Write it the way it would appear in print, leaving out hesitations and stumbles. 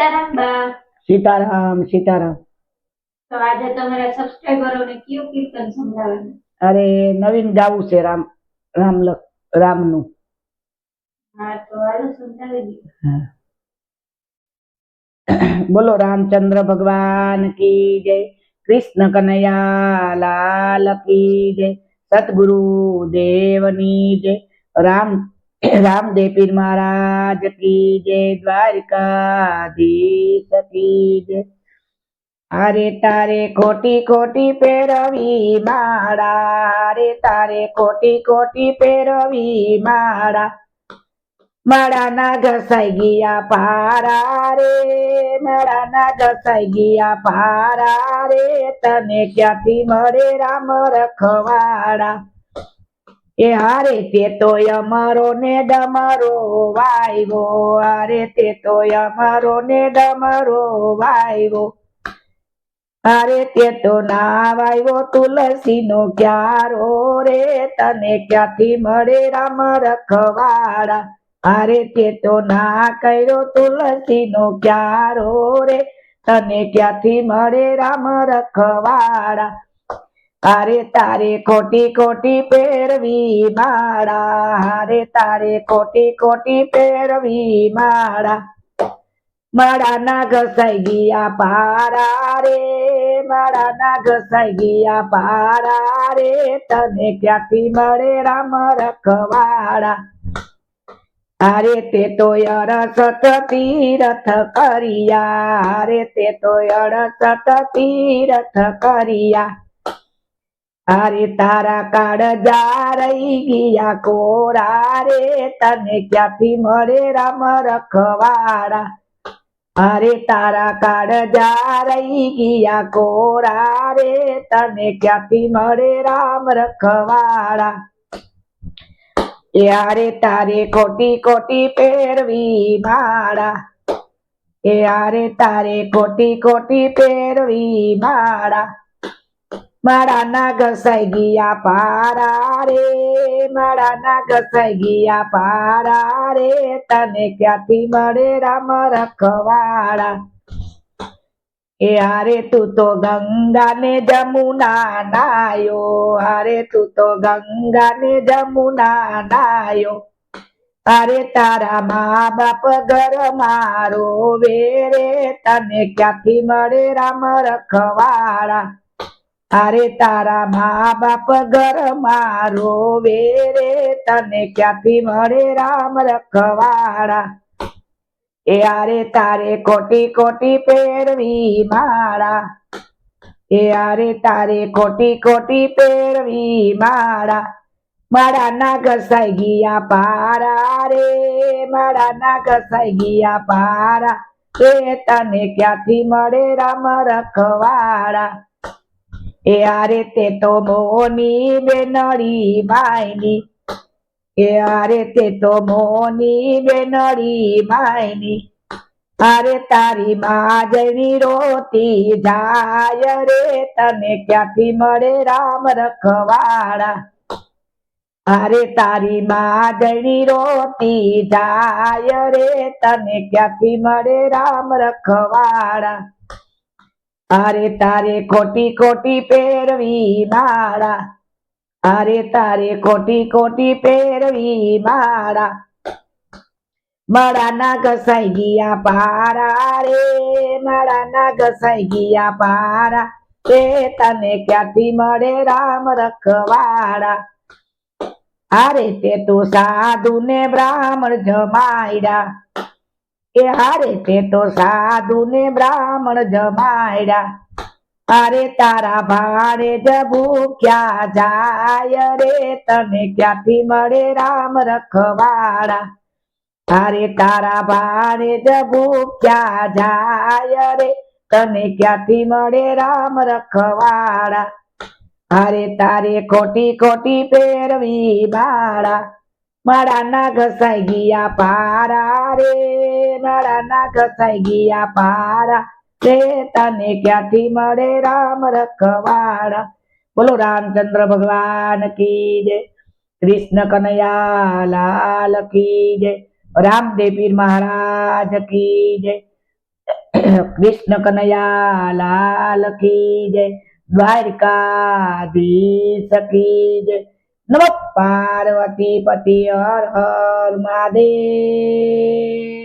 સીતારામ બા. સીતારામ સીતારામ। તો આજે તમારા સબસ્ક્રાઇબરોને કયું કીર્તન સંભળાવવાનું? અરે નવીન ગાવું છે રામ રામનું। હા તો હાલો સંભળાવી દો। બોલો રાमचंद्र भगवान की जय, कृष्ण कन्हैया लाल की जय, सतगुरु देवनी जय, रामदेव पीर महाराज की जय, द्वारिकाधीश की जय। अरे तारे कोटि कोटि पेरवी माड़ा, अरे तारे कोटि कोटि पेरवी माड़ा, માળાના ઘસાઈ ગયા પારા રે, માળાના ઘસાઈ ગયા પારા રે, તને ક્યાંથી મળે રામ રખવાડા। એ હારે તે તો અમારો ને ડમરો વાયવો, હારે તે તો અમારો ને ડમરો વાયવો, હારે તે તો ના વાયવો તુલસી નો ક્યારો રે, તને ક્યાંથી મળે રામ રખવાડા। અરે તે તો ના કર્યો તુલસી નો ક્યારો રે, તને ક્યાંથી મળે રામ રખવાડા। અરે તારે કોટી કોટી પેરવી માળા, અરે તારે કોટી કોટી પેરવી માળા, માળાના ઘસાઈ ગયા પારા રે, માળાના ઘસાઈ ગયા પારા રે, તને ક્યાંથી મળે રામ રખવાડા। અરે તે તો 68 તીરથ કર્યા, અરે તે તો 68 તીરથ કર્યા, અરે તારા કાળજા રહી ગયા કોરા રે, તને ક્યાંથી મળે રામ રખવાડા। અરે તારા કાળજા રહી ગયા કોરા રે, તને ક્યાંથી મળે રામ રખવાડા। યારે તારે કોટી કોટી પેરવી માળા, યારે તારે કોટી કોટી પેરવી માળા, માળાના ઘસાઈ ગયા પારા રે, માળાના ઘસાઈ ગયા પારા રે, તને ક્યાંથી મળે રામ રખવાડા। યારે તું તો ગંગા ને જમુના નાયો, અરે તું તો ગંગા ને જમુના નાયો, અરે તારા મા બાપ ઘર મારો વેરે, તને ક્યાંથી મળે રામ રખવાડા। અરે તારા મા બાપ ઘર મારો વેરે, તને ક્યાંથી મળે રામ રખવાડા। યારે તારે કોટી કોટી પેરવી માળા, યારે તારે કોટી કોટી પેરવી માળા, માળાના ઘસાઈ ગયા પારા રે, માળાના ઘસાઈ ગયા પારા રે, તને ક્યાંથી મળે રામ રખવાડા। યારે તે તો મોની બેનડી માયની, યારે તે તો મોની બેનડી માયની, અરે તારી માજની રોતી જાય રે, તને ક્યાંથી મળે રામ રખવાડા। અરે તારી માજની રોતી જાય રે, તને ક્યાંથી મળે રામ રખવાડા। અરે તારે કોટી કોટી પેરવી માળા, અરે તારે કોટી કોટી પેરવી માળા, માળાના ઘસાઈ ગયા પારા રે, માળાના ઘસાઈ ગયા પારા રે, તને ક્યાંથી મળે રામ રખવાડા। અરે તે તો સાધુ ને બ્રાહ્મણ જમાયડા, હારે તે તો સાધુ ને બ્રાહ્મણ જમાયડા, અરે તારા ભાણે જ ભૂખ્યા જાય રે, તને ક્યાંથી મળે રામ રખવાડા। અરે તારા ભાણે જ ભૂખ્યા જાય રે, તને ક્યાંથી મળે રામ રખવાડા। અરે તારે કોટી કોટી પેરવી માળા, માળાના ઘસાઈ ગયા પારા રે, માળાના ઘસાઈ ગયા પારા રે, તને ક્યાંથી મળે રામ રખવાડા। બોલો રાमचंद्र भगवान की जय, कृष्ण कन्हैया लाल की जय, रामदेव पीर महाराज की जय। કૃષ્ણ કનૈયા લાલ કી જય, દ્વારકાધીશ કી જય. નમઃ પાર્વતી પતિ હર હર મહાદેવ.